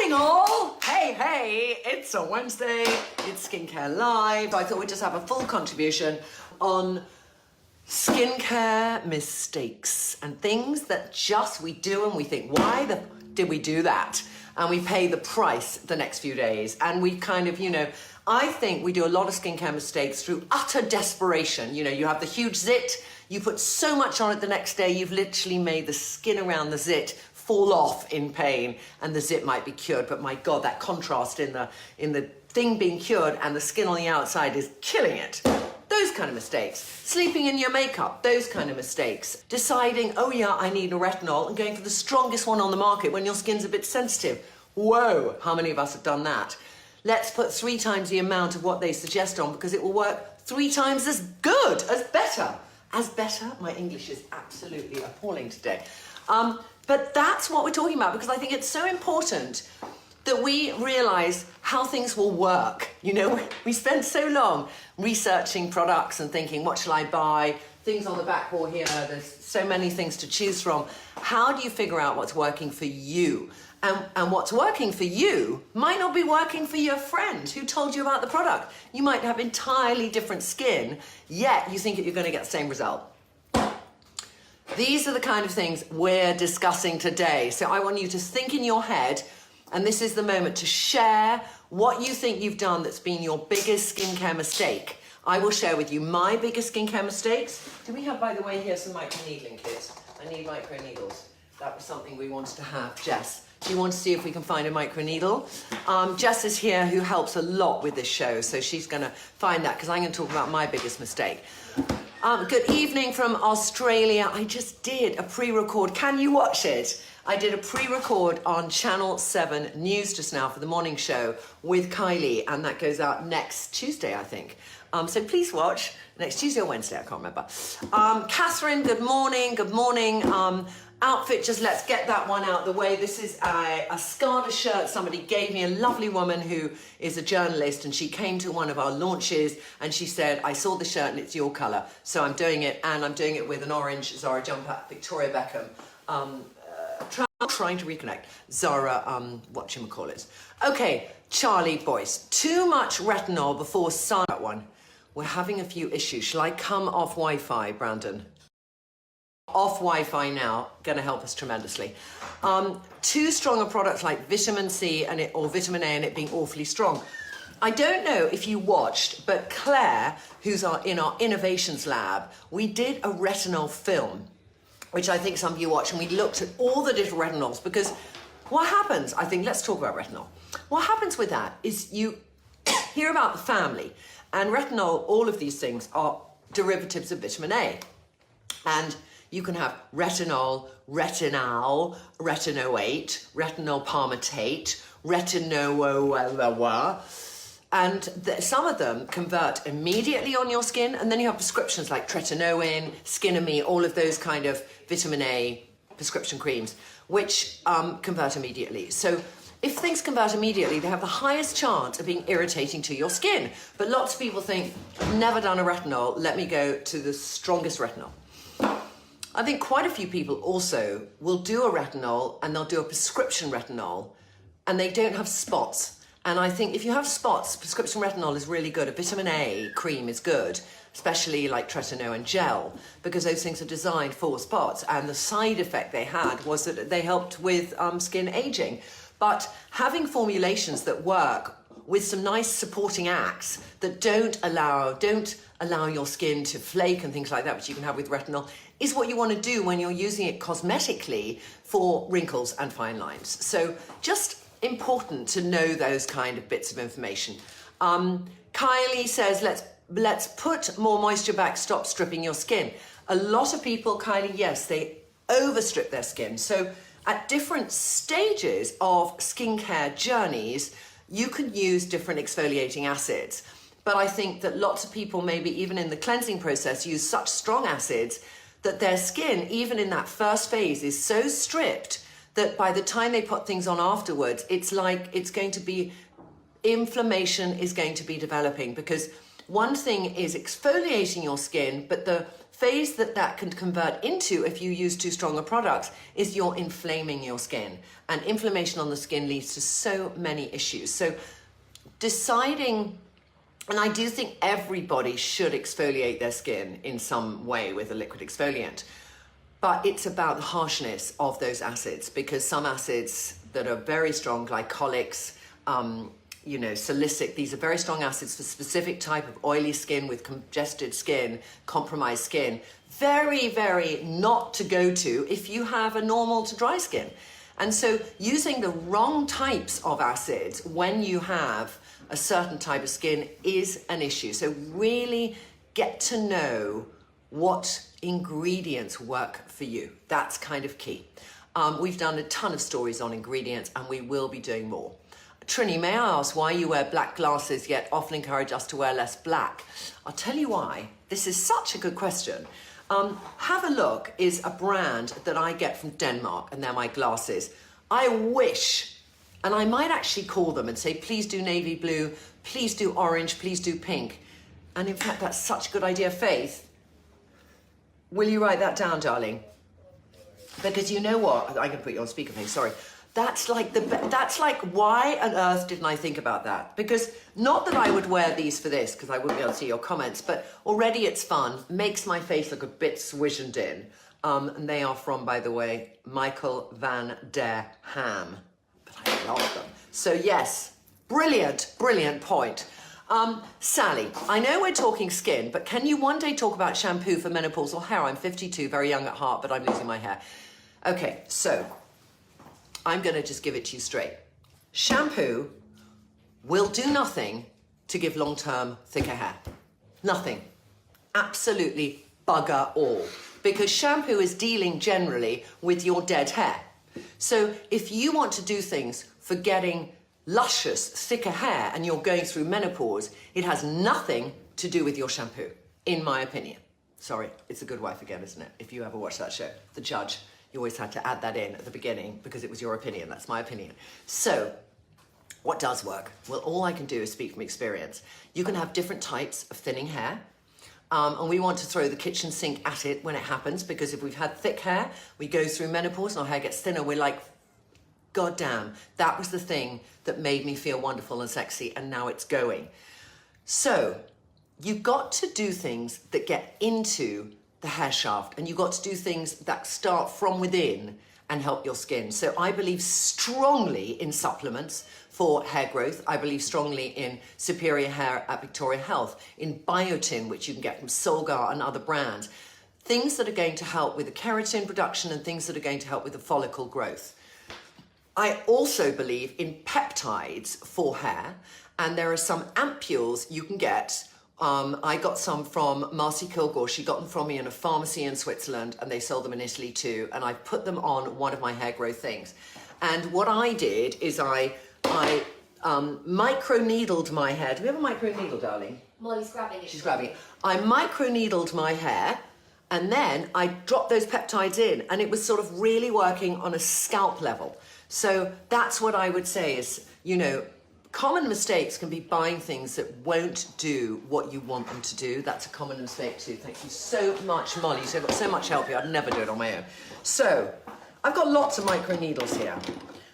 morning all! Hey, it's a Wednesday, it's Skincare Live. I thought we'd just have a full contribution on skincare mistakes and things that just we do and we think, why did we do that? And we pay the price the next few days. And we kind of, I think we do a lot of skincare mistakes through utter desperation. You have the huge zit, you put so much on it the next day, you've literally made the skin around the zit fall off in pain, and the zit might be cured, but my God, that contrast in the thing being cured and the skin on the outside is killing it. Those kind of mistakes. Sleeping in your makeup, those kind of mistakes. Deciding, oh yeah, I need a retinol, and going for the strongest one on the market when your skin's a bit sensitive. Whoa, how many of us have done that? Let's put 3 times the amount of what they suggest on because it will work 3 times as good, as better. As better? My English is absolutely appalling today. But that's what we're talking about because I think it's so important that we realize how things will work. We spend so long researching products and thinking, what shall I buy? Things on the back wall here, there's so many things to choose from. How do you figure out what's working for you? And what's working for you might not be working for your friend who told you about the product. You might have entirely different skin, yet you think that you're going to get the same result. These are the kind of things we're discussing today. So I want you to think in your head, and this is the moment to share what you think you've done that's been your biggest skincare mistake. I will share with you my biggest skincare mistakes. Do we have, by the way, here some microneedling kits? I need microneedles. That was something we wanted to have. Jess, do you want to see if we can find a microneedle? Jess is here, who helps a lot with this show, so she's going to find that because I'm going to talk about my biggest mistake. Good evening from Australia. I just did a pre-record. Can you watch it? I did a pre-record on Channel 7 News just now for the morning show with Kylie, and that goes out next Tuesday, I think. So please watch. Next Tuesday or Wednesday, I can't remember. Catherine, good morning. Good morning. Outfit, just let's get that one out the way. This is a Skada shirt somebody gave me, a lovely woman who is a journalist, and she came to one of our launches and she said, I saw the shirt and it's your colour. So I'm doing it, and I'm doing it with an orange Zara jumper, Victoria Beckham. Trying to reconnect. Zara, whatchamacallit. Okay, Charlie boys. Too much retinol before sun. That one. We're having a few issues. Shall I come off Wi-Fi, Brandon? Off Wi-Fi now, going to help us tremendously. Too strong a product like vitamin C or vitamin A and it being awfully strong. I don't know if you watched, but Claire, who's in our innovations lab, we did a retinol film, which I think some of you watched, and we looked at all the different retinols because what happens, I think, let's talk about retinol. What happens with that is you hear about the family, and retinol, all of these things are derivatives of vitamin A. And you can have retinol, retinoate, retinol palmitate, and some of them convert immediately on your skin, and then you have prescriptions like tretinoin, Skinamy, all of those kind of vitamin A prescription creams, which convert immediately. So if things convert immediately, they have the highest chance of being irritating to your skin. But lots of people think, I've never done a retinol, let me go to the strongest retinol. I think quite a few people also will do a retinol, and they'll do a prescription retinol, and they don't have spots. And I think if you have spots, prescription retinol is really good. A vitamin A cream is good, especially like tretinoin gel, because those things are designed for spots. And the side effect they had was that they helped with skin aging. But having formulations that work with some nice supporting acts that don't allow your skin to flake and things like that, which you can have with retinol, is what you want to do when you're using it cosmetically for wrinkles and fine lines. So just important to know those kind of bits of information. Kylie says, let's put more moisture back, stop stripping your skin. A lot of people, Kylie, yes, they overstrip their skin. So at different stages of skincare journeys, you can use different exfoliating acids. But I think that lots of people, maybe even in the cleansing process, use such strong acids that their skin, even in that first phase, is so stripped that by the time they put things on afterwards, it's like it's going to be, inflammation is going to be developing, because one thing is exfoliating your skin, but the phase that can convert into if you use too strong a products is you're inflaming your skin. And inflammation on the skin leads to so many issues. So deciding, and I do think everybody should exfoliate their skin in some way with a liquid exfoliant, but it's about the harshness of those acids, because some acids that are very strong, glycolics, salicic, these are very strong acids for specific type of oily skin with congested skin, compromised skin. Very, very not to go to if you have a normal to dry skin. And so using the wrong types of acids when you have a certain type of skin is an issue. So really get to know what ingredients work for you. That's kind of key. We've done a ton of stories on ingredients and we will be doing more. Trinny, may I ask why you wear black glasses yet often encourage us to wear less black? I'll tell you why. This is such a good question. Have a Look is a brand that I get from Denmark, and they're my glasses. I wish, and I might actually call them and say, please do navy blue, please do orange, please do pink. And in fact, that's such a good idea. Faith, will you write that down, darling? Because you know what? I can put you on speakerphone, sorry. That's like, why on earth didn't I think about that? Because not that I would wear these for this, because I wouldn't be able to see your comments, but already it's fun, makes my face look a bit swizened in. And they are from, by the way, Michael van der Ham. But I love them. So yes, brilliant, brilliant point. Sally, I know we're talking skin, but can you one day talk about shampoo for menopausal hair? I'm 52, very young at heart, but I'm losing my hair. Okay, so I'm going to just give it to you straight. Shampoo will do nothing to give long-term thicker hair. Nothing. Absolutely bugger all. Because shampoo is dealing generally with your dead hair. So if you want to do things for getting luscious, thicker hair and you're going through menopause, it has nothing to do with your shampoo, in my opinion. Sorry, it's The Good Wife again, isn't it? If you ever watch that show, The Judge. You always had to add that in at the beginning because it was your opinion. That's my opinion. So what does work? Well, all I can do is speak from experience. You can have different types of thinning hair. And we want to throw the kitchen sink at it when it happens, because if we've had thick hair, we go through menopause and our hair gets thinner. We're like, God damn, that was the thing that made me feel wonderful and sexy, and now it's going. So you've got to do things that get into the hair shaft, and you've got to do things that start from within and help your skin. So I believe strongly in supplements for hair growth. I believe strongly in Superior Hair at Victoria Health, in biotin, which you can get from Solgar and other brands. Things that are going to help with the keratin production and things that are going to help with the follicle growth. I also believe in peptides for hair, and there are some ampules you can get. I got some from Marcy Kilgore. She got them from me in a pharmacy in Switzerland, and they sold them in Italy too. And I put them on one of my hair growth things. And what I did is I microneedled my hair. Do we have a microneedle, darling? Molly's grabbing it. She's grabbing it. I microneedled my hair, and then I dropped those peptides in, and it was sort of really working on a scalp level. So that's what I would say is, common mistakes can be buying things that won't do what you want them to do. That's a common mistake too. Thank you so much, Molly. You've got so much help here. I'd never do it on my own. So I've got lots of micro needles here,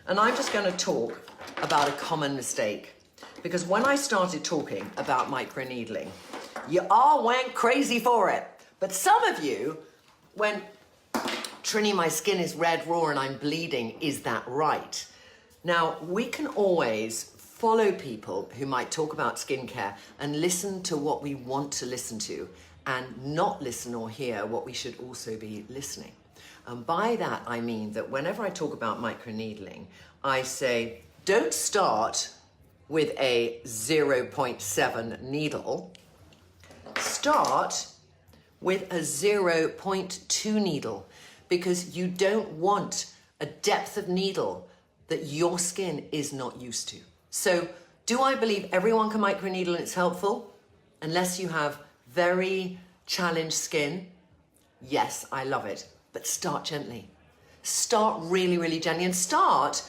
and I'm just going to talk about a common mistake, because when I started talking about microneedling, you all went crazy for it. But some of you went, Trinny, my skin is red raw and I'm bleeding. Is that right? Now, we can always follow people who might talk about skincare and listen to what we want to listen to, and not listen or hear what we should also be listening. And by that, I mean that whenever I talk about microneedling, I say, don't start with a 0.7 needle. Start with a 0.2 needle, because you don't want a depth of needle that your skin is not used to. So do I believe everyone can microneedle and it's helpful? Unless you have very challenged skin, yes, I love it. But start gently. Start really, really gently, and start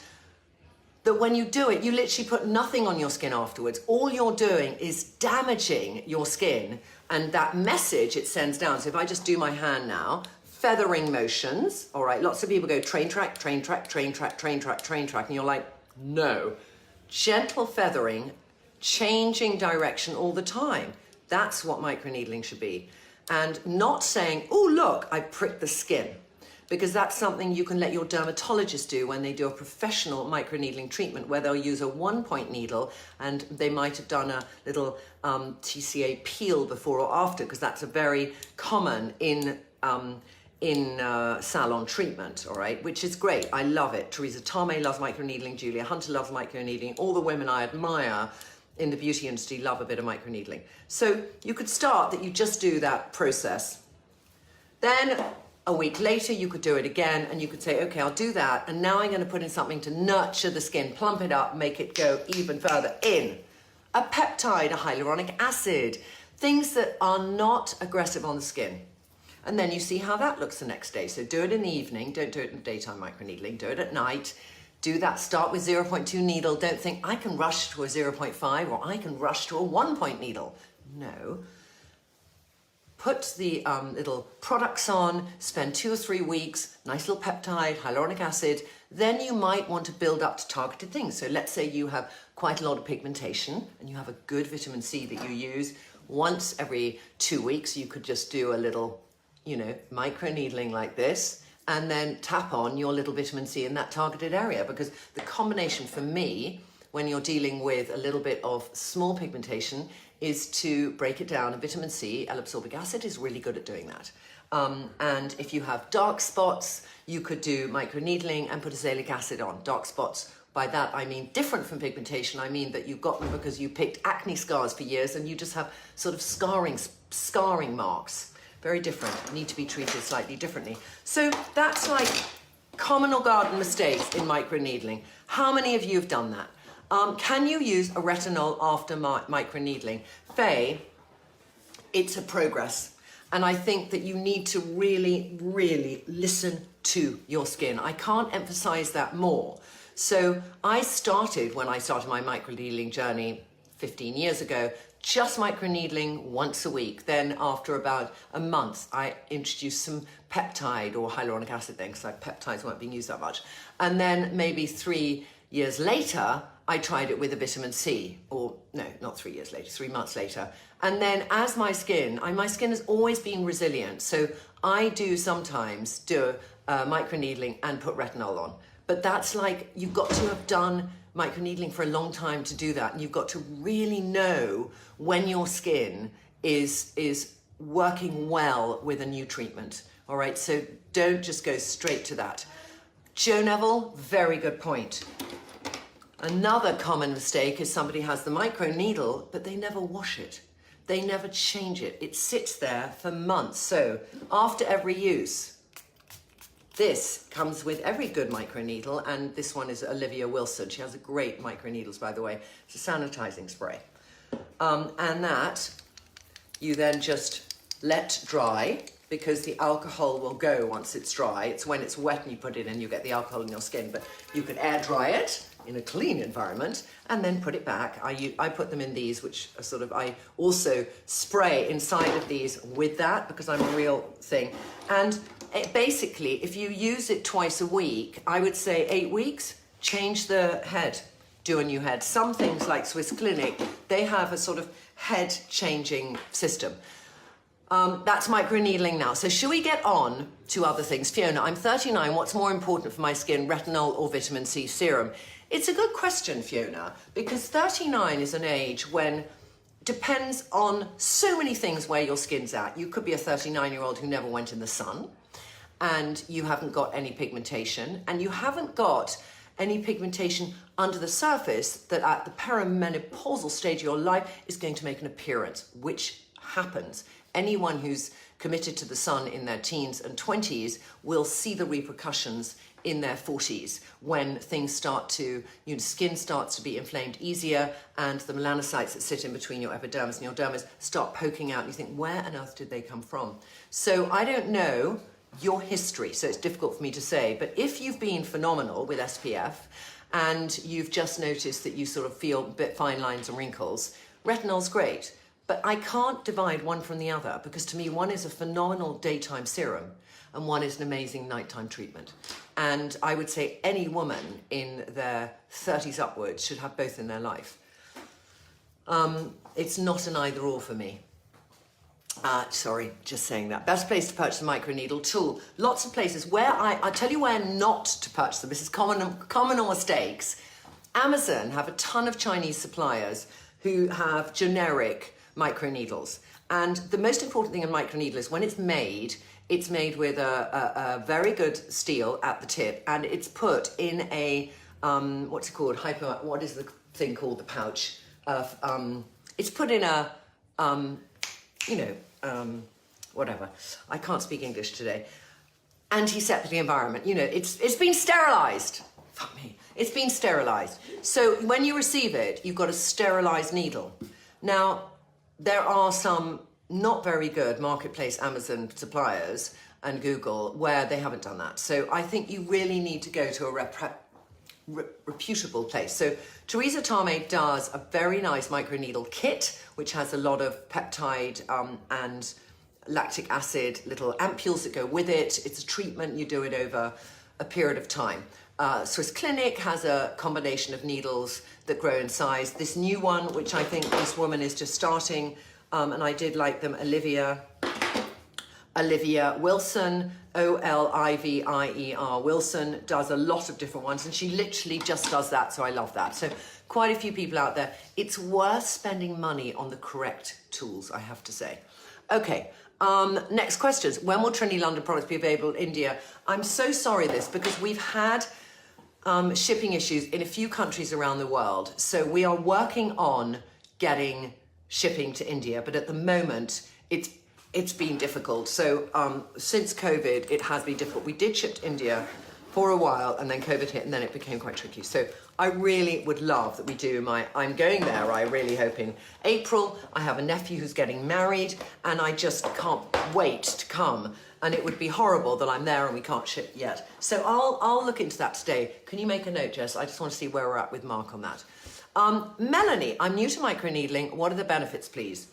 that when you do it, you literally put nothing on your skin afterwards. All you're doing is damaging your skin, and that message it sends down. So if I just do my hand now, feathering motions, all right, lots of people go train track, train track, train track, train track, train track, and you're like, no. Gentle feathering, changing direction all the time. That's what microneedling should be. And not saying, oh, look, I pricked the skin. Because that's something you can let your dermatologist do when they do a professional microneedling treatment, where they'll use a 1-point needle, and they might have done a little TCA peel before or after, because that's a very common in salon treatment, all right, which is great. I love it. Teresa Tomei loves microneedling. Julia Hunter loves microneedling. All the women I admire in the beauty industry love a bit of microneedling. So you could start that you just do that process. Then a week later, you could do it again, and you could say, okay, I'll do that, and now I'm going to put in something to nurture the skin, plump it up, make it go even further in. A peptide, a hyaluronic acid, things that are not aggressive on the skin. And then you see how that looks the next day. So do it in the evening, don't do it in daytime microneedling, do it at night. Do that, start with 0.2 needle. Don't think I can rush to a 0.5 or I can rush to a 1-point needle. No. Put the little products on, spend 2 or 3 weeks, nice little peptide, hyaluronic acid. Then you might want to build up to targeted things. So let's say you have quite a lot of pigmentation and you have a good vitamin C that you use. Once every 2 weeks, you could just do a little, you know, microneedling like this, and then tap on your little vitamin C in that targeted area. Because the combination for me, when you're dealing with a little bit of small pigmentation, is to break it down. And vitamin C, L-ascorbic acid, is really good at doing that. And if you have dark spots, you could do microneedling and put azelaic acid on. Dark spots, by that I mean different from pigmentation. I mean that you've got them because you picked acne scars for years and you just have sort of scarring marks. Very different, need to be treated slightly differently. So that's like common or garden mistakes in microneedling. How many of you have done that? Can you use a retinol after microneedling? Faye, it's a progress. And I think that you need to really, really listen to your skin. I can't emphasize that more. So I started, when I started my microneedling journey 15 years ago, just microneedling once a week. Then after about a month, I introduced some peptide or hyaluronic acid then, because peptides weren't being used that much. And then maybe 3 years later, I tried it with a vitamin C, or no, not 3 years later, 3 months later. And then as my skin has always been resilient. So I do sometimes do microneedling and put retinol on. But that's like, you've got to have done microneedling for a long time to do that. And you've got to really know when your skin is working well with a new treatment. All right, so don't just go straight to that. Joe Neville, very good point. Another common mistake is somebody has the microneedle, but they never wash it. They never change it. It sits there for months. So after every use, this comes with every good microneedle, and this one is Olivia Wilson. She has a great microneedles, by the way. It's a sanitizing spray. And that you then just let dry, because the alcohol will go once it's dry. It's when it's wet and you put it in, you get the alcohol in your skin. But you can air dry it in a clean environment and then put it back. I put them in these, which are sort of, I also spray inside of these with that, because I'm a real thing. And basically, if you use it twice a week, I would say 8 weeks, change the head, do a new head. Some things like Swiss Clinic, they have a sort of head changing system. That's microneedling now. So should we get on to other things? Fiona, I'm 39. What's more important for my skin, retinol or vitamin C serum? It's a good question, Fiona, because 39 is an age when depends on so many things where your skin's at. You could be a 39-year-old who never went in the sun, and you haven't got any pigmentation, and you haven't got any pigmentation under the surface that at the perimenopausal stage of your life is going to make an appearance, which happens. Anyone who's committed to the sun in their teens and 20s will see the repercussions in their 40s when things start to, skin starts to be inflamed easier, and the melanocytes that sit in between your epidermis and your dermis start poking out, and you think, where on earth did they come from? So I don't know your history, so it's difficult for me to say, but if you've been phenomenal with SPF and you've just noticed that you sort of feel a bit fine lines and wrinkles, retinol's great. But I can't divide one from the other, because to me, one is a phenomenal daytime serum and one is an amazing nighttime treatment. And I would say any woman in their 30s upwards should have both in their life. It's not an either or for me. Sorry, just saying that. Best place to purchase a microneedle tool. Lots of places where I'll tell you where not to purchase them. This is common or mistakes. Amazon have a ton of Chinese suppliers who have generic microneedles. And the most important thing in microneedle is when it's made with a very good steel at the tip, and it's put in a, what's it called? What is the thing called, the pouch? It's put in a, whatever. I can't speak English today. Antiseptic environment. You know, it's been sterilized. Fuck me. It's been sterilized. So when you receive it, you've got a sterilized needle. Now, there are some not very good marketplace Amazon suppliers and Google where they haven't done that. So I think you really need to go to a reputable place. So Teresa Tame does a very nice microneedle kit, which has a lot of peptide and lactic acid, little ampules that go with it. It's a treatment, you do it over a period of time. Swiss Clinic has a combination of needles that grow in size. This new one, which I think this woman is just starting, and I did like them, Olivia Wilson, Olivier Wilson, does a lot of different ones, and she literally just does that, so I love that. So quite a few people out there. It's worth spending money on the correct tools, I have to say. Okay, next questions. When will Trinny London products be available in India? I'm so sorry because we've had shipping issues in a few countries around the world. So we are working on getting shipping to India, but at the moment it's been difficult. So since COVID, it has been difficult. We did ship to India for a while, and then COVID hit, and then it became quite tricky. So I really would love that we do I'm going there, I really hope in April. I have a nephew who's getting married, and I just can't wait to come. And it would be horrible that I'm there and we can't ship yet. So I'll look into that today. Can you make a note, Jess? I just want to see where we're at with Mark on that. Melanie, I'm new to microneedling. What are the benefits, please?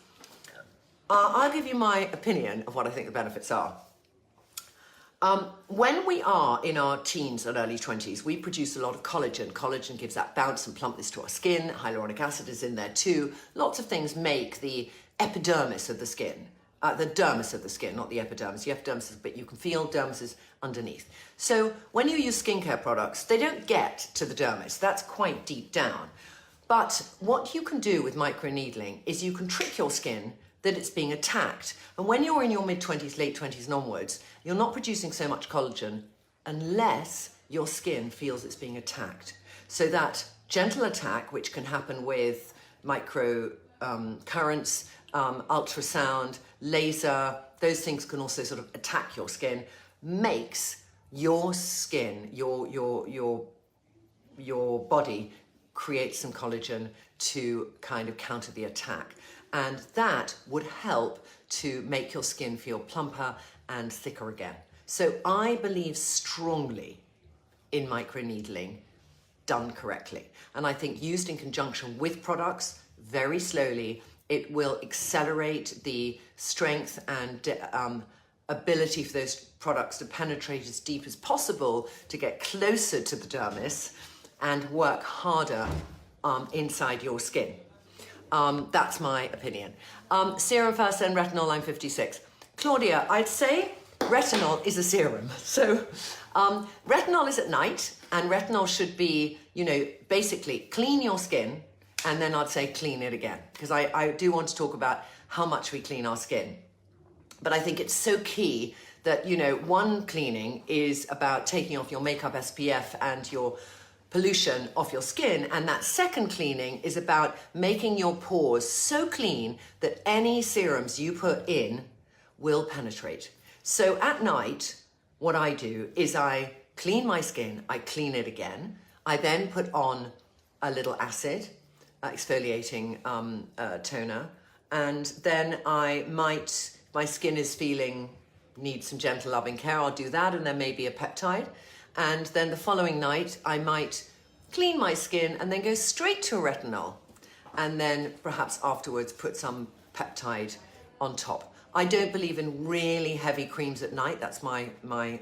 I'll give you my opinion of what I think the benefits are. When we are in our teens and early 20s, we produce a lot of collagen. Collagen gives that bounce and plumpness to our skin. Hyaluronic acid is in there too. Lots of things make the epidermis of the skin. The dermis of the skin, not the epidermis. The epidermis is, but you can feel dermis is underneath. So when you use skincare products, they don't get to the dermis. That's quite deep down. But what you can do with microneedling is you can trick your skin that it's being attacked. And when you're in your mid-20s, late 20s and onwards, you're not producing so much collagen unless your skin feels it's being attacked. So that gentle attack, which can happen with micro currents, ultrasound, laser, those things can also sort of attack your skin, makes your skin, your body create some collagen to kind of counter the attack. And that would help to make your skin feel plumper and thicker again. So I believe strongly in microneedling done correctly. And I think used in conjunction with products, very slowly, it will accelerate the strength and ability for those products to penetrate as deep as possible to get closer to the dermis and work harder inside your skin. That's my opinion. Serum first, then retinol, I'm 56. Claudia, I'd say retinol is a serum. So retinol is at night, and retinol should be, basically clean your skin, and then I'd say clean it again, because I do want to talk about how much we clean our skin. But I think it's so key that, one cleaning is about taking off your makeup SPF and your pollution off your skin, and that second cleaning is about making your pores so clean that any serums you put in will penetrate. So at night, what I do is I clean my skin, I clean it again, I then put on a little acid, exfoliating toner, and then my skin is needs some gentle loving care, I'll do that, and then maybe a peptide. And then the following night, I might clean my skin, and then go straight to a retinol. And then perhaps afterwards put some peptide on top. I don't believe in really heavy creams at night. That's my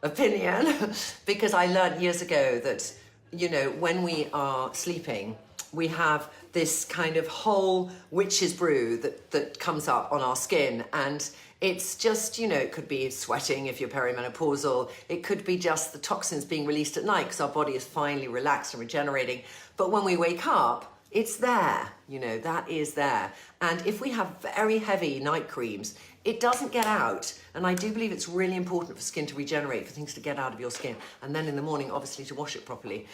opinion, because I learned years ago that, you know, when we are sleeping, we have this kind of whole witch's brew that comes up on our skin, and it's just, you know, it could be sweating if you're perimenopausal, it could be just the toxins being released at night because our body is finally relaxed and regenerating. But when we wake up, it's there, you know, that is there. And if we have very heavy night creams, it doesn't get out. And I do believe it's really important for skin to regenerate, for things to get out of your skin. And then in the morning, obviously, to wash it properly.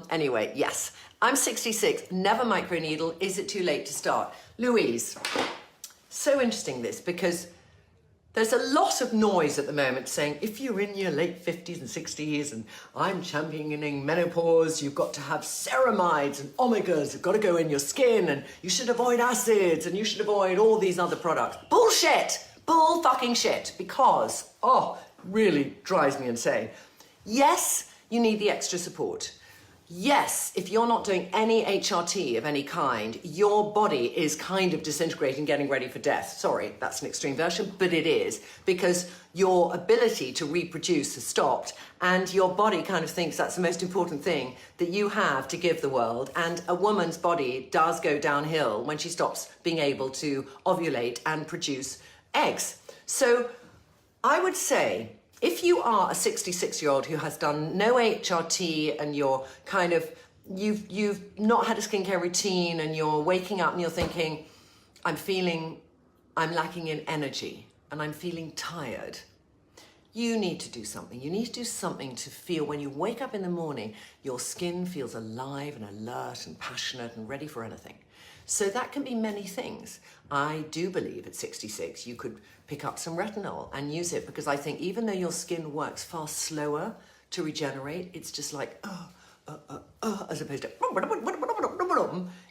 Anyway, yes, I'm 66, never microneedle. Is it too late to start? Louise, so interesting this, because there's a lot of noise at the moment saying, if you're in your late 50s and 60s and I'm championing menopause, you've got to have ceramides and omegas, you've got to go in your skin, and you should avoid acids and you should avoid all these other products. Bullshit! Bull fucking shit. Because, really drives me insane. Yes, you need the extra support. Yes, if you're not doing any HRT of any kind, your body is kind of disintegrating, getting ready for death. Sorry, that's an extreme version, but it is, because your ability to reproduce has stopped, and your body kind of thinks that's the most important thing that you have to give the world. And a woman's body does go downhill when she stops being able to ovulate and produce eggs. So I would say, if you are a 66-year-old who has done no HRT and you're kind of, you've not had a skincare routine, and you're waking up and you're thinking, I'm lacking in energy and I'm feeling tired, you need to do something. You need to do something to feel, when you wake up in the morning, your skin feels alive and alert and passionate and ready for anything. So that can be many things. I do believe at 66 you could pick up some retinol and use it, because I think even though your skin works far slower to regenerate, it's just like, as opposed to,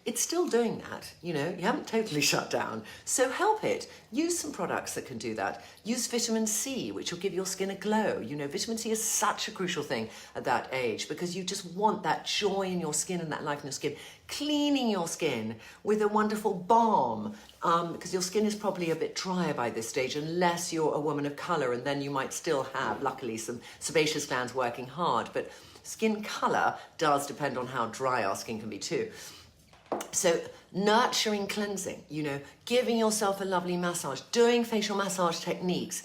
it's still doing that, you know, you haven't totally shut down. So help it. Use some products that can do that. Use vitamin C, which will give your skin a glow. You know, vitamin C is such a crucial thing at that age, because you just want that joy in your skin and that life in your skin. Cleaning your skin with a wonderful balm, because your skin is probably a bit drier by this stage, unless you're a woman of colour, and then you might still have, luckily, some sebaceous glands working hard. But skin colour does depend on how dry our skin can be too. So nurturing cleansing, you know, giving yourself a lovely massage, doing facial massage techniques,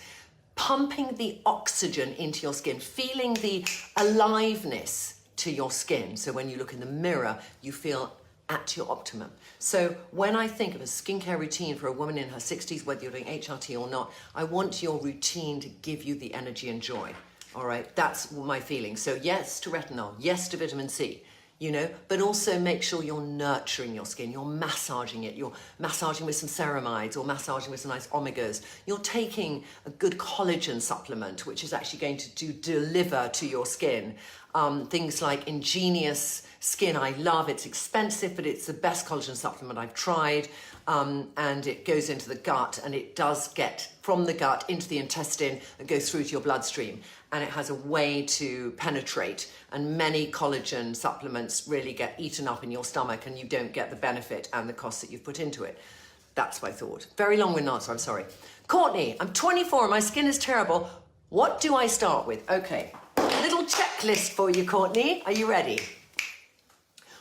pumping the oxygen into your skin, feeling the aliveness to your skin. So when you look in the mirror, you feel at your optimum. So when I think of a skincare routine for a woman in her 60s, whether you're doing HRT or not, I want your routine to give you the energy and joy. All right, that's my feeling. So yes to retinol, yes to vitamin C, you know, but also make sure you're nurturing your skin, you're massaging it, you're massaging with some ceramides or massaging with some nice omegas. You're taking a good collagen supplement, which is actually going to deliver to your skin. Things like Ingenious Skin, I love. It's expensive, but it's the best collagen supplement I've tried. And it goes into the gut, and it does get from the gut into the intestine and goes through to your bloodstream. And it has a way to penetrate, and many collagen supplements really get eaten up in your stomach, and you don't get the benefit and the cost that you've put into it. That's my thought. Very long-winded answer, I'm sorry. Courtney, I'm 24 and my skin is terrible. What do I start with? Okay, little checklist for you, Courtney. Are you ready?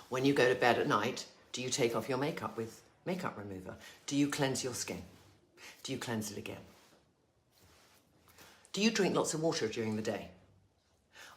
When you go to bed at night, do you take off your makeup with makeup remover? Do you cleanse your skin? Do you cleanse it again? Do you drink lots of water during the day?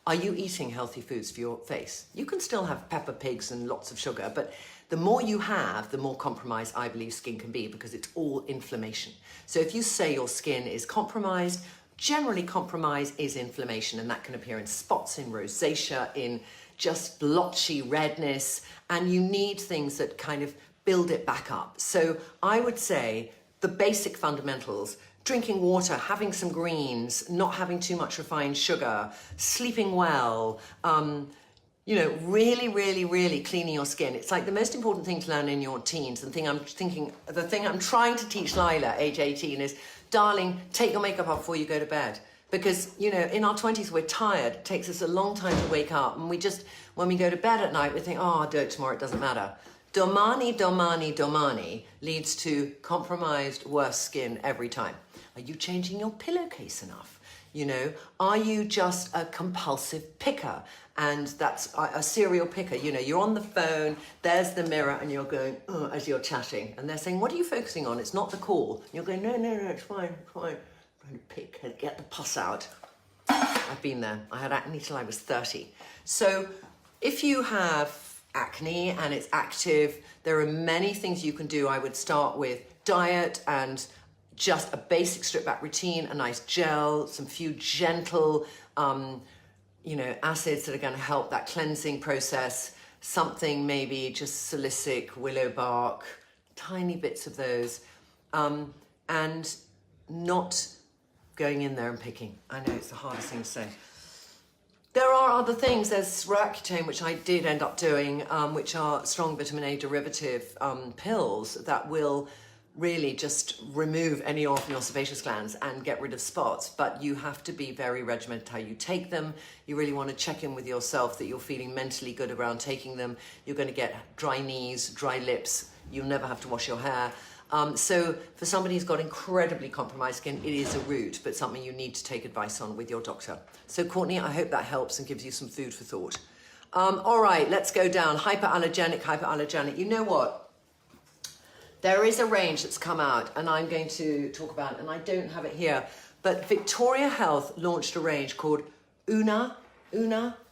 Are you eating healthy foods for your face? You can still have Peppa Pigs and lots of sugar, but the more you have, the more compromised I believe skin can be, because it's all inflammation. So if you say your skin is compromised, generally compromise is inflammation, and that can appear in spots, in rosacea, in just blotchy redness, and you need things that kind of build it back up. So I would say the basic fundamentals: drinking water, having some greens, not having too much refined sugar, sleeping well, you know, really, really, really cleaning your skin. It's like the most important thing to learn in your teens. And the thing I'm trying to teach Lila, age 18, is, darling, take your makeup off before you go to bed. Because, you know, in our 20s, we're tired. It takes us a long time to wake up. And we just, when we go to bed at night, we think, oh, I'll do it tomorrow, it doesn't matter. Domani, domani, domani leads to compromised, worse skin every time. Are you changing your pillowcase enough? You know, are you just a compulsive picker? And that's a serial picker. You know, you're on the phone, there's the mirror, and you're going, oh, as you're chatting. And they're saying, what are you focusing on? It's not the call. And you're going, no, it's fine, it's fine. I'm trying to pick, get the pus out. I've been there. I had acne till I was 30. So if you have acne and it's active, there are many things you can do. I would start with diet and just a basic strip back routine, a nice gel, some few gentle, you know, acids that are going to help that cleansing process. Something maybe just salicylic, willow bark, tiny bits of those, and not going in there and picking. I know it's the hardest thing to say. There are other things. There's Roaccutane, which I did end up doing, which are strong vitamin A derivative pills that will really just remove any oil from your sebaceous glands and get rid of spots. But you have to be very regimented how you take them. You really want to check in with yourself that you're feeling mentally good around taking them. You're going to get dry knees, dry lips. You'll never have to wash your hair. So for somebody who's got incredibly compromised skin, it is a route, but something you need to take advice on with your doctor. So Courtney, I hope that helps and gives you some food for thought. All right, let's go down. Hypoallergenic. You know what? There is a range that's come out, and I'm going to talk about it, and I don't have it here, but Victoria Health launched a range called Una,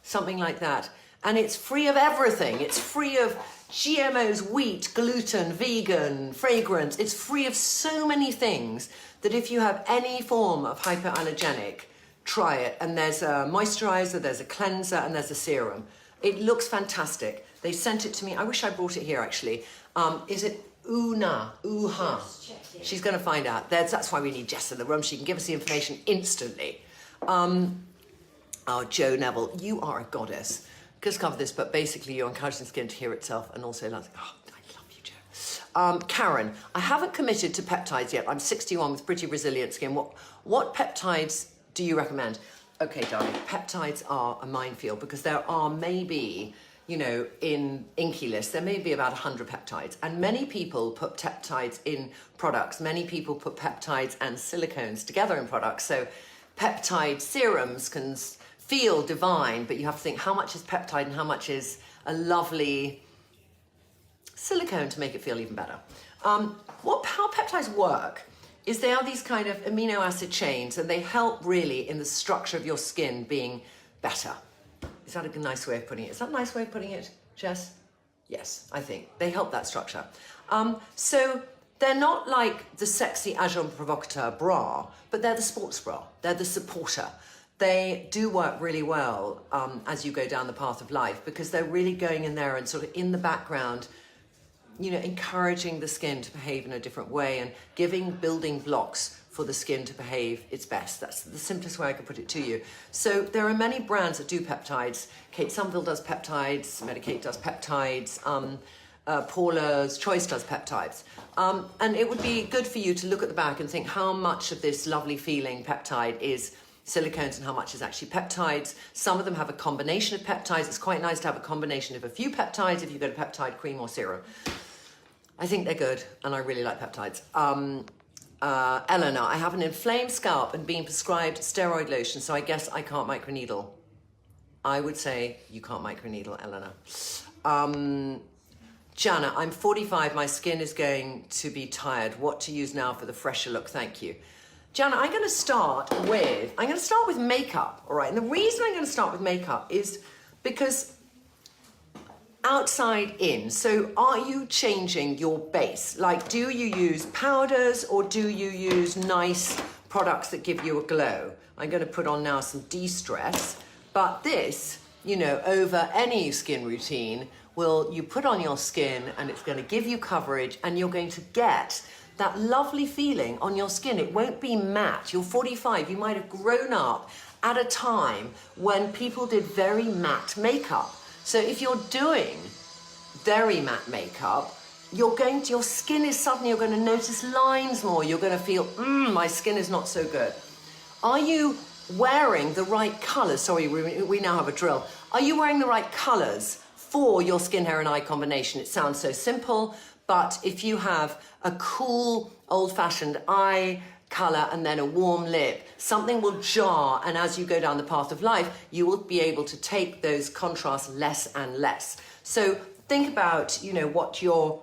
something like that. And it's free of everything. It's free of GMOs, wheat, gluten, vegan, fragrance. It's free of so many things that if you have any form of hypoallergenic, try it. And there's a moisturizer, there's a cleanser, and there's a serum. It looks fantastic. They sent it to me. I wish I brought it here, actually. Is it Una? Uha. She's going to find out. That's why we need Jess in the room. She can give us the information instantly. Oh, Jo Neville, you are a goddess. Just cover this, but basically you're encouraging skin to heal itself and also like, oh, I love you, Jo. Karen, I haven't committed to peptides yet. I'm 61 with pretty resilient skin. What peptides do you recommend? Okay, darling, peptides are a minefield because there are maybe, you know, in Inky List, there may be about 100 peptides, and many people put peptides in products. Many people put peptides and silicones together in products. So peptide serums can feel divine, but you have to think how much is peptide and how much is a lovely silicone to make it feel even better. How peptides work is they are these kind of amino acid chains, and they help really in the structure of your skin being better. Is that a nice way of putting it? Is that a nice way of putting it, Jess? Yes, I think. They help that structure. So they're not like the sexy agent provocateur bra, but they're the sports bra. They're the supporter. They do work really well as you go down the path of life because they're really going in there and sort of in the background, you know, encouraging the skin to behave in a different way and giving building blocks for the skin to behave its best. That's the simplest way I could put it to you. So there are many brands that do peptides. Kate Somerville does peptides, Medicate does peptides, Paula's Choice does peptides. And it would be good for you to look at the back and think how much of this lovely feeling peptide is silicones and how much is actually peptides. Some of them have a combination of peptides. It's quite nice to have a combination of a few peptides if you've got a peptide cream or serum. I think they're good, and I really like peptides. Eleanor, I have an inflamed scalp and being prescribed steroid lotion, so I guess I can't microneedle. I would say you can't microneedle, Eleanor. Jana, I'm 45, my skin is going to be tired. What to use now for the fresher look? Thank you. Jana, I'm going to start with makeup, all right? And the reason I'm going to start with makeup is because outside in. So are you changing your base? Like, do you use powders or do you use nice products that give you a glow? I'm going to put on now some de-stress, but this, you know, over any skin routine, you put on your skin and it's going to give you coverage and you're going to get that lovely feeling on your skin. It won't be matte. You're 45. You might have grown up at a time when people did very matte makeup. So if you're doing very matte makeup, your skin is suddenly, you're going to notice lines more. You're going to feel, my skin is not so good. Are you wearing the right colours? Sorry, we now have a drill. Are you wearing the right colours for your skin, hair and eye combination? It sounds so simple, but if you have a cool, old-fashioned eye colour and then a warm lip, something will jar, and as you go down the path of life, you will be able to take those contrasts less and less. So think about, you know, what you're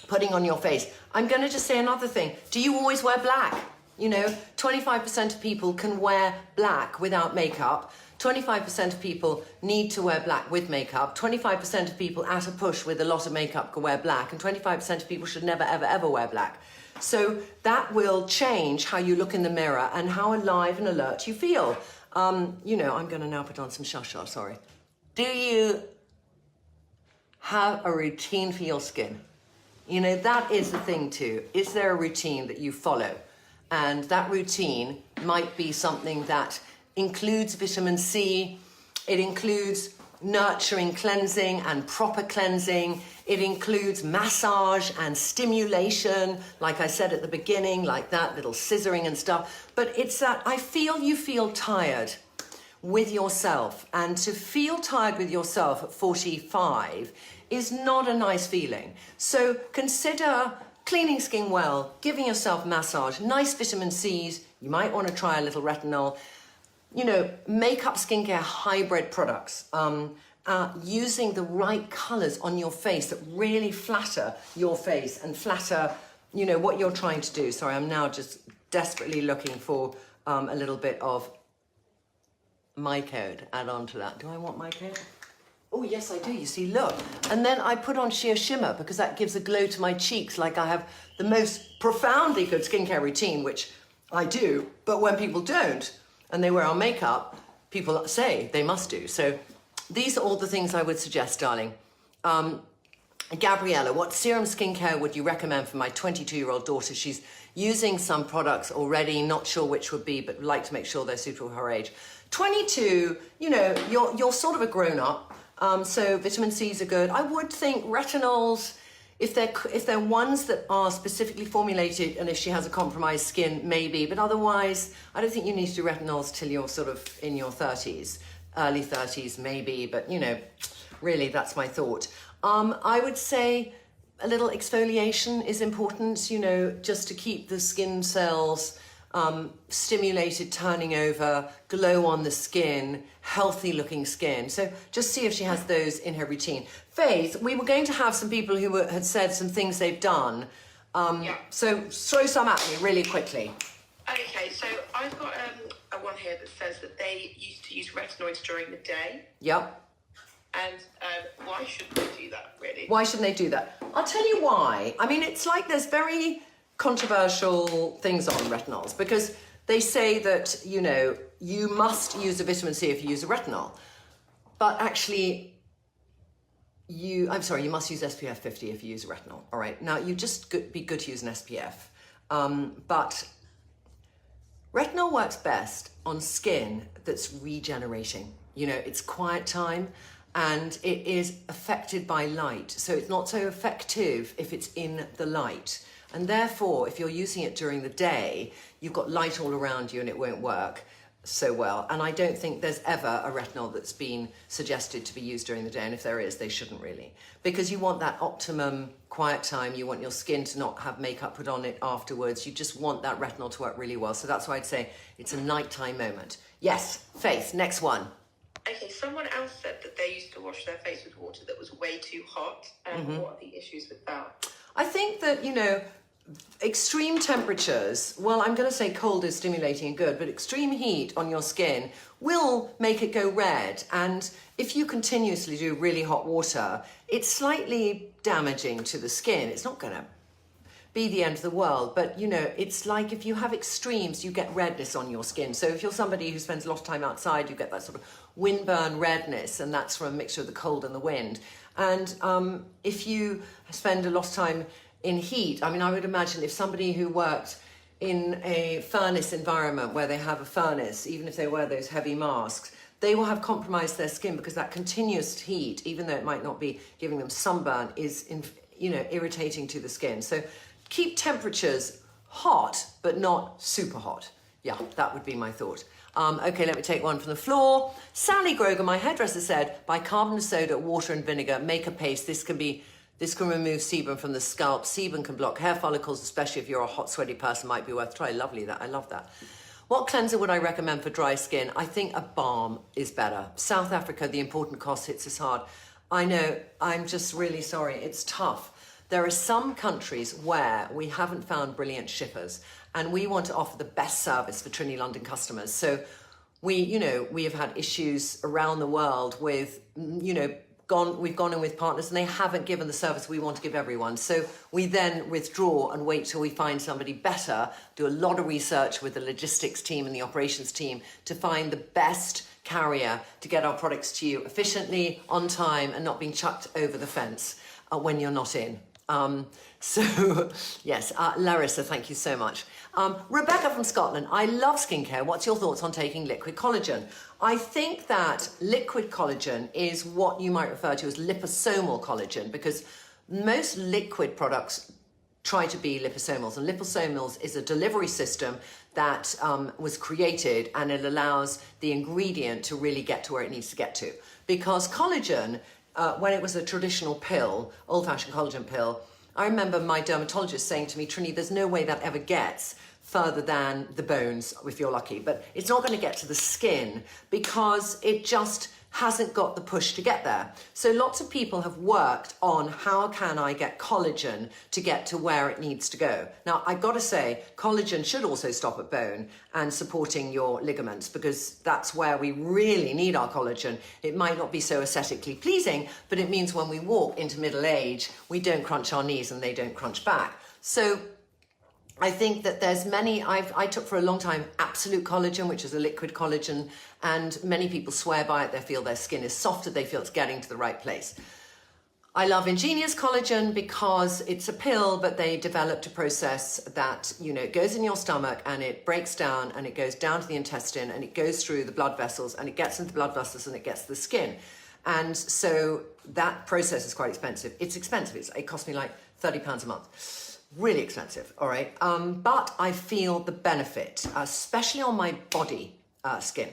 putting on your face. I'm going to just say another thing. Do you always wear black? You know, 25% of people can wear black without makeup. 25% of people need to wear black with makeup. 25% of people at a push with a lot of makeup can wear black, and 25% of people should never, ever, ever wear black. So that will change how you look in the mirror and how alive and alert you feel. You know, I'm going to now put on some shasha, sorry. Do you have a routine for your skin? You know, that is the thing too. Is there a routine that you follow? And that routine might be something that includes vitamin C, it includes nurturing cleansing and proper cleansing, it includes massage and stimulation, like I said at the beginning, like that little scissoring and stuff. But it's that I feel you feel tired with yourself, and to feel tired with yourself at 45 is not a nice feeling. So consider cleaning skin well, giving yourself massage, nice vitamin C's, you might want to try a little retinol, you know, makeup, skincare, hybrid products, using the right colours on your face that really flatter your face and flatter, you know, what you're trying to do. Sorry, I'm now just desperately looking for a little bit of my code add on to that. Do I want my code? Oh, yes, I do. You see, look. And then I put on sheer shimmer because that gives a glow to my cheeks, like I have the most profoundly good skincare routine, which I do. But when people don't and they wear our makeup, people say they must do. So these are all the things I would suggest, darling. Gabriella, what serum skincare would you recommend for my 22-year-old daughter? She's using some products already, not sure which would be, but would like to make sure they're suitable for her age. 22, you know, you're sort of a grown-up. So vitamin C's are good. I would think retinols, if they're ones that are specifically formulated, and if she has a compromised skin, maybe. But otherwise, I don't think you need to do retinols till you're sort of in your 30s, early 30s, maybe. But, you know, really, that's my thought. I would say a little exfoliation is important, you know, just to keep the skin cells stimulated, turning over, glow on the skin, healthy looking skin. So just see if she has those in her routine. Faith, we were going to have some people who had said some things they've done. Yeah. So throw some at me really quickly. Okay, so I've got a one here that says that they used to use retinoids during the day. Yep. And why shouldn't they do that, really? Why shouldn't they do that? I'll tell you why. I mean, it's like there's very controversial things on retinols because they say that, you know, you must use a vitamin C if you use a retinol. But actually, you must use SPF 50 if you use a retinol. All right. Now, you just be good to use an SPF. But retinol works best on skin that's regenerating. You know, it's quiet time and it is affected by light. So it's not so effective if it's in the light. And therefore, if you're using it during the day, you've got light all around you and it won't work so well. And I don't think there's ever a retinol that's been suggested to be used during the day. And if there is, they shouldn't really. Because you want that optimum quiet time. You want your skin to not have makeup put on it afterwards. You just want that retinol to work really well. So that's why I'd say it's a nighttime moment. Yes, Faith, next one. Okay, someone else said that they used to wash their face with water that was way too hot. And what are the issues with that? I think that, you know, extreme temperatures, well, I'm going to say cold is stimulating and good, but extreme heat on your skin will make it go red. And if you continuously do really hot water, it's slightly damaging to the skin. It's not going to be the end of the world, but, you know, it's like if you have extremes, you get redness on your skin. So if you're somebody who spends a lot of time outside, you get that sort of windburn redness, and that's from a mixture of the cold and the wind. And if you spend a lot of time in heat, I mean, I would imagine if somebody who worked in a furnace environment where they have a furnace, even if they wear those heavy masks, they will have compromised their skin because that continuous heat, even though it might not be giving them sunburn, is, you know, irritating to the skin. So keep temperatures hot, but not super hot. Yeah, that would be my thought. Okay, let me take one from the floor. Sally Grogan, my hairdresser, said, bicarbonate soda, water and vinegar, make a paste. This can remove sebum from the scalp. Sebum can block hair follicles, especially if you're a hot, sweaty person, might be worth a try. Lovely, that. I love that. What cleanser would I recommend for dry skin? I think a balm is better. South Africa, the important cost hits us hard. I know, I'm just really sorry. It's tough. There are some countries where we haven't found brilliant shippers, and we want to offer the best service for Trinny London customers. So we have had issues around the world with, we've gone in with partners and they haven't given the service we want to give everyone. So we then withdraw and wait till we find somebody better, do a lot of research with the logistics team and the operations team to find the best carrier to get our products to you efficiently, on time, and not being chucked over the fence when you're not in. Yes, Larissa, thank you so much. Rebecca from Scotland, I love skincare. What's your thoughts on taking liquid collagen? I think that liquid collagen is what you might refer to as liposomal collagen, because most liquid products try to be liposomals, and liposomals is a delivery system that was created, and it allows the ingredient to really get to where it needs to get to. Because collagen, when it was a traditional pill, old-fashioned collagen pill, I remember my dermatologist saying to me, Trinny, there's no way that ever gets further than the bones, if you're lucky, but it's not going to get to the skin because it just hasn't got the push to get there. So lots of people have worked on how can I get collagen to get to where it needs to go. Now, I've got to say, collagen should also stop at bone and supporting your ligaments, because that's where we really need our collagen. It might not be so aesthetically pleasing, but it means when we walk into middle age, we don't crunch our knees and they don't crunch back. So I think that there's many, I took for a long time Absolute Collagen, which is a liquid collagen, and many people swear by it. They feel their skin is softer, they feel it's getting to the right place. I love Ingenious Collagen because it's a pill, but they developed a process that, it goes in your stomach and it breaks down and it goes down to the intestine and it goes through the blood vessels and it gets into the blood vessels and it gets to the skin. And so that process is quite expensive. It's expensive. It cost me like £30 a month. Really expensive, all right? But I feel the benefit, especially on my body skin.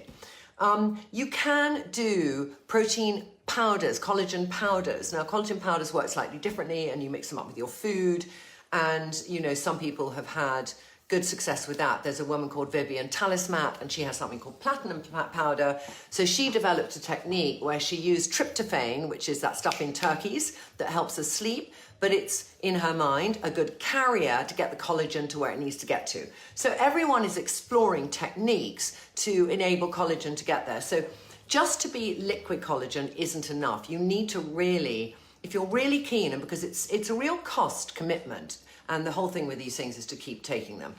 You can do protein powders, collagen powders. Now, collagen powders work slightly differently, and you mix them up with your food. And, some people have had good success with that. There's a woman called Vivian Talismat, and she has something called platinum powder. So she developed a technique where she used tryptophan, which is that stuff in turkeys that helps us sleep, but it's, in her mind, a good carrier to get the collagen to where it needs to get to. So everyone is exploring techniques to enable collagen to get there. So just to be liquid collagen isn't enough. You need to really, if you're really keen, and because it's a real cost commitment, and the whole thing with these things is to keep taking them,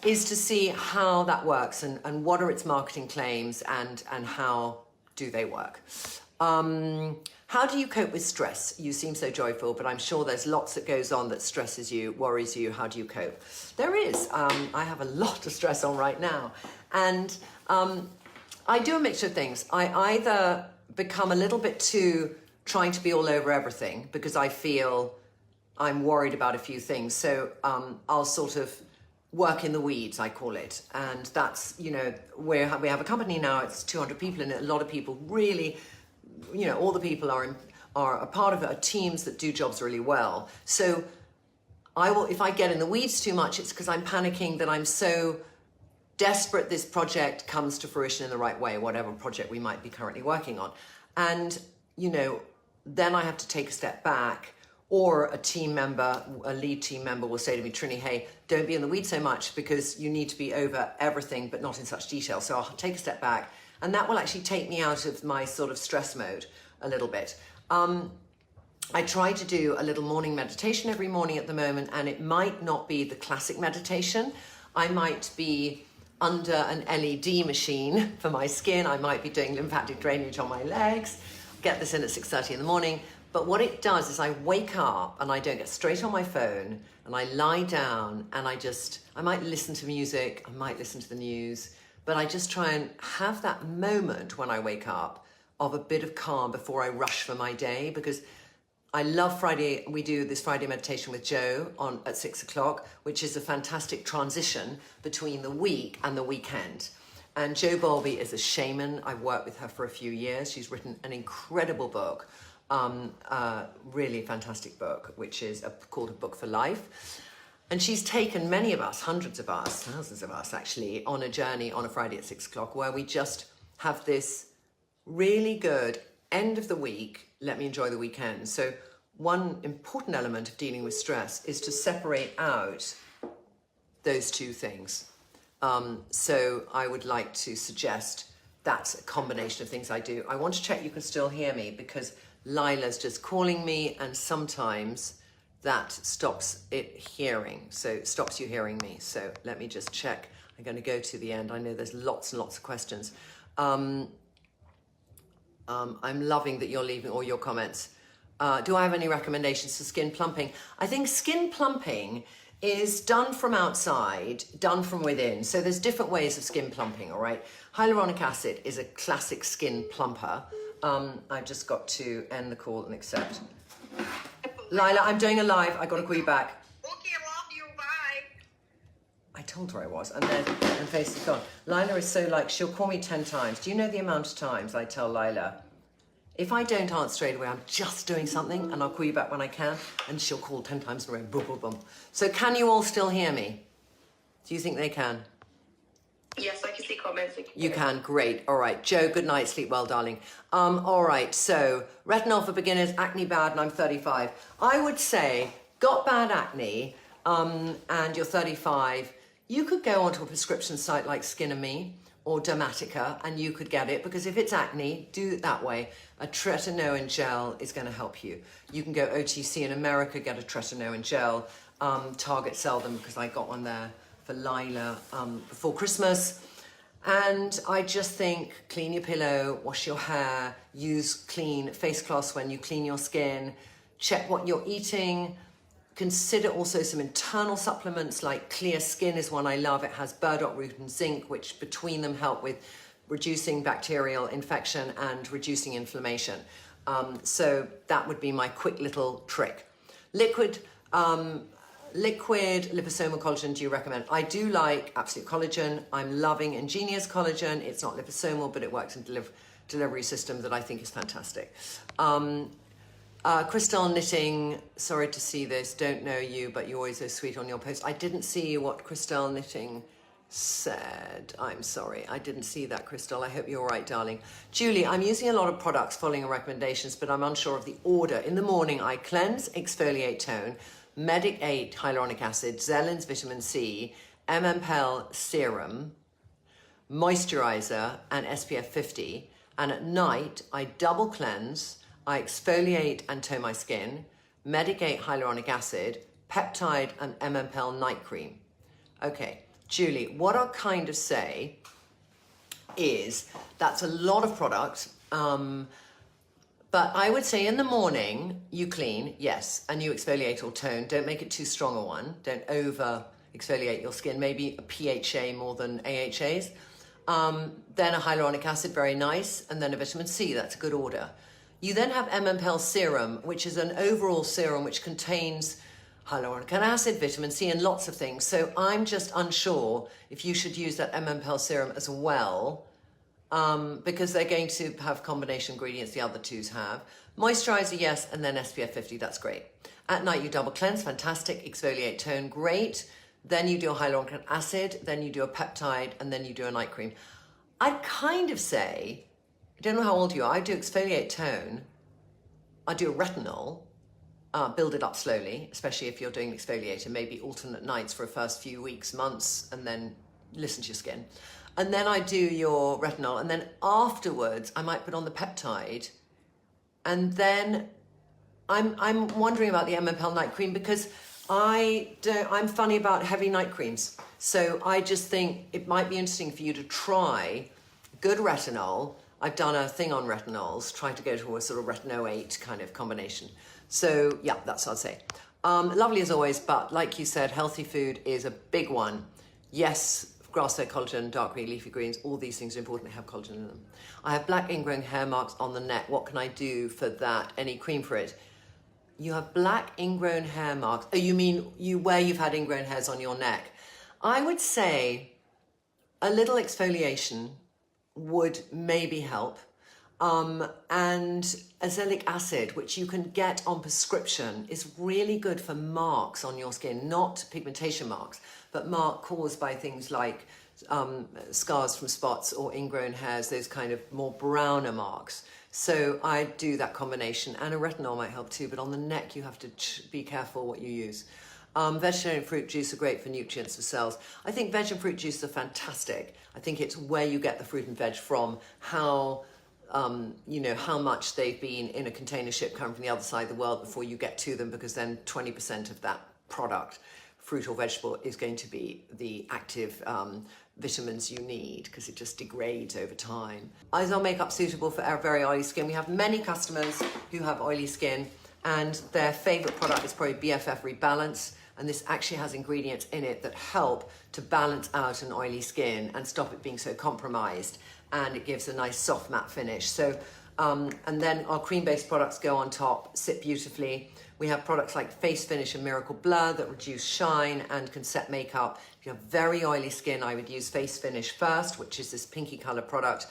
is to see how that works and what are its marketing claims and how do they work. How do you cope with stress? You seem so joyful, but I'm sure there's lots that goes on that stresses you, worries you. How do you cope? There is. I have a lot of stress on right now. And I do a mixture of things. I either become a little bit too trying to be all over everything because I feel I'm worried about a few things. So I'll sort of work in the weeds, I call it. And that's, we have a company now, it's 200 people in it. A lot of people really, all the people are a part of it, are teams that do jobs really well. So if I get in the weeds too much, it's because I'm panicking that I'm so desperate this project comes to fruition in the right way, whatever project we might be currently working on. And, then I have to take a step back, or a team member, a lead team member will say to me, Trinny, hey, don't be in the weeds so much because you need to be over everything, but not in such detail. So I'll take a step back, and that will actually take me out of my sort of stress mode a little bit. I try to do a little morning meditation every morning at the moment, and it might not be the classic meditation. I might be under an LED machine for my skin. I might be doing lymphatic drainage on my legs. Get this in at 6:30 in the morning. But what it does is I wake up and I don't get straight on my phone, and I lie down and I might listen to music, I might listen to the news, but I just try and have that moment when I wake up of a bit of calm before I rush for my day, because I love Friday. We do this Friday meditation with Joe at 6 o'clock, which is a fantastic transition between the week and the weekend. And Jo Bowlby is a shaman. I've worked with her for a few years. She's written an incredible book, really fantastic book, which is called A Book for Life. And she's taken many of us, hundreds of us, thousands of us actually, on a journey on a Friday at 6 o'clock where we just have this really good end of the week, let me enjoy the weekend. So one important element of dealing with stress is to separate out those two things. So I would like to suggest that's a combination of things I do. I want to check you can still hear me because Lila's just calling me and sometimes that stops it hearing. So stops you hearing me. So let me just check. I'm going to go to the end. I know there's lots and lots of questions. I'm loving that you're leaving all your comments. Do I have any recommendations for skin plumping? I think skin plumping is done from outside, done from within. So there's different ways of skin plumping, all right? Hyaluronic acid is a classic skin plumper. I've just got to end the call and accept. Lila, I'm doing a live. I got to call you back. Okay, love you. Bye. I told her I was, and then her face is gone. Lila is so like, she'll call me 10 times. Do you know the amount of times I tell Lila, if I don't answer straight away, I'm just doing something and I'll call you back when I can, and she'll call 10 times in a row, boom, boom, boom. So can you all still hear me? Do you think they can? Yes, I can see comments. You can, great. All right, Joe, good night, sleep well, darling. All right, so retinol for beginners, acne bad, and I'm 35. I would say, got bad acne, and you're 35, you could go onto a prescription site like Skin and Me or Dermatica, and you could get it, because if it's acne, do it that way. A tretinoin gel is going to help you. You can go OTC in America, get a tretinoin gel. Target sell them, because I got one there for Lila before Christmas. And I just think clean your pillow, wash your hair, use clean face cloths when you clean your skin, check what you're eating. Consider also some internal supplements like Clear Skin is one I love. It has burdock root and zinc, which between them help with reducing bacterial infection and reducing inflammation. So that would be my quick little trick. Liquid liposomal collagen do you recommend? I do like Absolute Collagen. I'm loving Ingenious Collagen. It's not liposomal, but it works in delivery system that I think is fantastic. Crystal Knitting, sorry to see this, don't know you, but you're always so sweet on your post. I didn't see what Crystal Knitting said. I'm sorry, I didn't see that, Crystal. I hope you're all right, darling. Julie, I'm using a lot of products following your recommendations, but I'm unsure of the order. In the morning, I cleanse, exfoliate, tone, Medic 8 hyaluronic acid, Zellen's vitamin C, MMPEL serum, moisturizer, and SPF 50. And at night, I double cleanse, I exfoliate and tone my skin, Medic 8 hyaluronic acid, peptide, and MMPEL night cream. Okay, Julie, what I'll kind of say is that's a lot of product. But I would say in the morning, you clean, yes, and you exfoliate or tone. Don't make it too strong a one. Don't over exfoliate your skin. Maybe a PHA more than AHAs. Then a hyaluronic acid, very nice, and then a vitamin C. That's a good order. You then have MMPEL serum, which is an overall serum which contains hyaluronic acid, vitamin C, and lots of things. So I'm just unsure if you should use that MMPEL serum as well, because they're going to have combination ingredients the other twos have. Moisturizer, yes, and then SPF 50, that's great. At night, you double cleanse, fantastic. Exfoliate, tone, great. Then you do a hyaluronic acid, then you do a peptide, and then you do a night cream. I'd kind of say, I don't know how old you are, I do exfoliate, tone, I do a retinol, build it up slowly, especially if you're doing exfoliator, maybe alternate nights for a first few weeks, months, and then listen to your skin. And then I do your retinol, and then afterwards I might put on the peptide. And then I'm wondering about the MMPEL night cream, because I'm funny about heavy night creams. So I just think it might be interesting for you to try good retinol. I've done a thing on retinols, trying to go to a sort of Retino 8 kind of combination. So yeah, that's what I'd say. Lovely as always, but like you said, healthy food is a big one. Yes, grass-fed collagen, dark green, leafy greens, all these things are important to have collagen in them. I have black ingrown hair marks on the neck. What can I do for that? Any cream for it? You have black ingrown hair marks. Oh, you mean where you've had ingrown hairs on your neck? I would say a little exfoliation would maybe help. And azelaic acid, which you can get on prescription, is really good for marks on your skin, not pigmentation marks, but mark caused by things like scars from spots or ingrown hairs, those kind of more browner marks. So I do that combination, and a retinol might help too, but on the neck you have to be careful what you use. Vegetarian fruit juice are great for nutrients for cells. I think veg and fruit juice are fantastic. I think it's where you get the fruit and veg from, how how much they've been in a container ship coming from the other side of the world before you get to them, because then 20% of that product, fruit or vegetable, is going to be the active vitamins you need, because it just degrades over time. Is our makeup suitable for our very oily skin? We have many customers who have oily skin, and their favorite product is probably BFF Rebalance, and this actually has ingredients in it that help to balance out an oily skin and stop it being so compromised, and it gives a nice soft matte finish. So and then our cream-based products go on top, sit beautifully. We have products like Face Finish and Miracle Blur that reduce shine and can set makeup. If you have very oily skin, I would use Face Finish first, which is this pinky color product.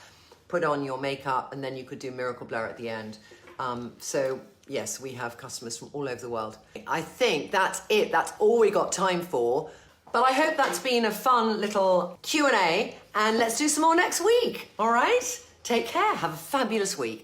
Put on your makeup, and then you could do Miracle Blur at the end. So yes, we have customers from all over the world. I think that's it. That's all we got time for. But I hope that's been a fun little Q&A, and let's do some more next week. All right? Take care. Have a fabulous week.